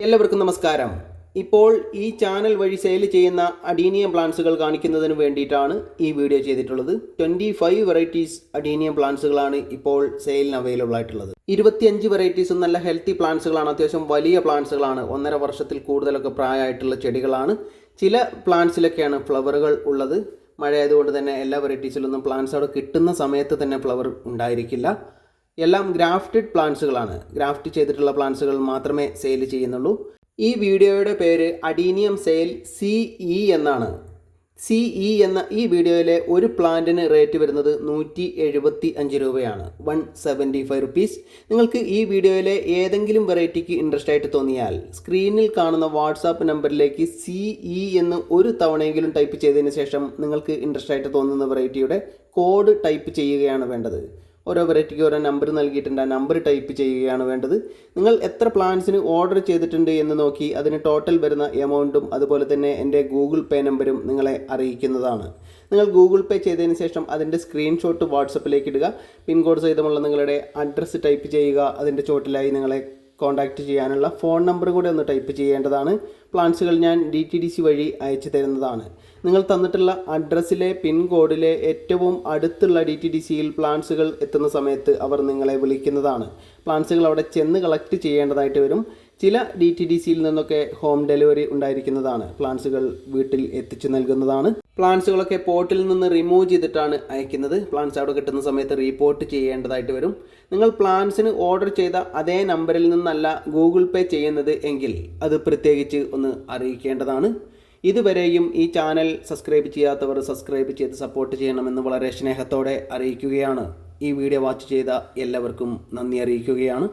എല്ലാവർക്കും നമസ്കാരം. ഇപ്പോൾ ഈ ചാനൽ വഴി സെയിൽ ചെയ്യുന്ന അഡീനിയം പ്ലാന്റ്സുകൾ കാണിക്കുന്നതിന് വേണ്ടിയിട്ടാണ് ഈ വീഡിയോ ചെയ്തിട്ടുള്ളത്. 25 വെറൈറ്റീസ് അഡീനിയം പ്ലാന്റ്സുകളാണ് ഇപ്പോൾ സെയിലിന് അവൈലബിൾ ആയിട്ടുള്ളത്. 25 വെറൈറ്റീസും നല്ല ഹെൽത്തി പ്ലാന്റ്സുകളാണ്. അത്യാവശ്യം വലിയ പ്ലാന്റ്സുകളാണ്. 1.5 വർഷത്തിൽ കൂടുതലൊക്കെ പ്രായമായിട്ടുള്ള ചെടികളാണ്. ചില പ്ലാന്റ്സിലൊക്കെയാണ് ഫ്ലവറുകൾ ഉള്ളത്. മഴയായതുകൊണ്ട് തന്നെ എല്ലാ വെറൈറ്റീസിലൊന്നും പ്ലാന്റ്സ് അവിടെ കിട്ടുന്ന സമയത്ത് തന്നെ ഫ്ലവർ ഉണ്ടായിരിക്കില്ല. എല്ലാം ഗ്രാഫ്റ്റഡ് പ്ലാന്റ്സുകളാണ്. ഗ്രാഫ്റ്റ് ചെയ്തിട്ടുള്ള പ്ലാന്റ്സുകൾ മാത്രമേ സെയിൽ ചെയ്യുന്നുള്ളൂ. ഈ വീഡിയോയുടെ പേര് അഡീനിയം സെയിൽ CE എന്നാണ്. CE എന്ന ഈ വീഡിയോയിലെ ഒരു പ്ലാന്റിന് റേറ്റ് വരുന്നത് 175 രൂപയാണ്. 175 റുപ്പീസ്. നിങ്ങൾക്ക് ഈ വീഡിയോയിലെ ഏതെങ്കിലും വെറൈറ്റിക്ക് ഇൻട്രസ്റ്റ് ആയിട്ട് തോന്നിയാൽ സ്ക്രീനിൽ കാണുന്ന വാട്സാപ്പ് നമ്പറിലേക്ക് CE എന്ന് ഒരു തവണയെങ്കിലും ടൈപ്പ് ചെയ്തതിന് ശേഷം നിങ്ങൾക്ക് ഇൻട്രസ്റ്റ് ആയിട്ട് തോന്നുന്ന വെറൈറ്റിയുടെ കോഡ് ടൈപ്പ് ചെയ്യുകയാണ് വേണ്ടത്. ഓരോ വെറൈറ്റിക്ക് ഓരോ നമ്പർ നൽകിയിട്ടുണ്ട്. ആ നമ്പർ ടൈപ്പ് ചെയ്യുകയാണ് വേണ്ടത്. നിങ്ങൾ എത്ര പ്ലാന്റ്സിന് ഓർഡർ ചെയ്തിട്ടുണ്ട് എന്ന് നോക്കി അതിന് ടോട്ടൽ വരുന്ന എമൗണ്ടും അതുപോലെ തന്നെ എൻ്റെ ഗൂഗിൾ പേ നമ്പരും നിങ്ങളെ അറിയിക്കുന്നതാണ്. നിങ്ങൾ ഗൂഗിൾ പേ ചെയ്തതിന് ശേഷം അതിൻ്റെ സ്ക്രീൻഷോട്ട് വാട്സപ്പിലേക്ക് ഇടുക. പിൻകോഡ് സഹിതമുള്ള നിങ്ങളുടെ അഡ്രസ്സ് ടൈപ്പ് ചെയ്യുക. അതിൻ്റെ ചോട്ടിലായി നിങ്ങളെ കോൺടാക്റ്റ് ചെയ്യാനുള്ള ഫോൺ നമ്പർ കൂടെ ഒന്ന് ടൈപ്പ് ചെയ്യേണ്ടതാണ്. പ്ലാന്റ്സുകൾ ഞാൻ DTDC വഴി അയച്ചു തരുന്നതാണ്. നിങ്ങൾ തന്നിട്ടുള്ള അഡ്രസ്സിലെ പിൻകോഡിലെ ഏറ്റവും അടുത്തുള്ള DTDCയിൽ പ്ലാന്റ്സുകൾ എത്തുന്ന സമയത്ത് അവർ നിങ്ങളെ വിളിക്കുന്നതാണ്. പ്ലാന്റ്സുകൾ അവിടെ ചെന്ന് കളക്ട് ചെയ്യേണ്ടതായിട്ട് വരും. ചില DTDCയിൽ നിന്നൊക്കെ ഹോം ഡെലിവറി ഉണ്ടായിരിക്കുന്നതാണ്. പ്ലാന്റ്സുകൾ വീട്ടിൽ എത്തിച്ചു നൽകുന്നതാണ്. പ്ലാന്റ്സുകളൊക്കെ പോട്ടിൽ നിന്ന് റിമൂവ് ചെയ്തിട്ടാണ് അയക്കുന്നത്. പ്ലാന്റ്സ് അവിടെ കിട്ടുന്ന സമയത്ത് റീപോർട്ട് ചെയ്യേണ്ടതായിട്ട് വരും. നിങ്ങൾ പ്ലാന്റ്സിന് ഓർഡർ ചെയ്ത അതേ നമ്പറിൽ നിന്നല്ല ഗൂഗിൾ പേ ചെയ്യുന്നത് എങ്കിൽ അത് പ്രത്യേകിച്ച് ഒന്ന് അറിയിക്കേണ്ടതാണ്. ഇതുവരെയും ഈ ചാനൽ സബ്സ്ക്രൈബ് ചെയ്യാത്തവർ സബ്സ്ക്രൈബ് ചെയ്ത് സപ്പോർട്ട് ചെയ്യണമെന്ന് വളരെ സ്നേഹത്തോടെ അറിയിക്കുകയാണ്. ഈ വീഡിയോ വാച്ച് ചെയ്ത എല്ലാവർക്കും നന്ദി അറിയിക്കുകയാണ്.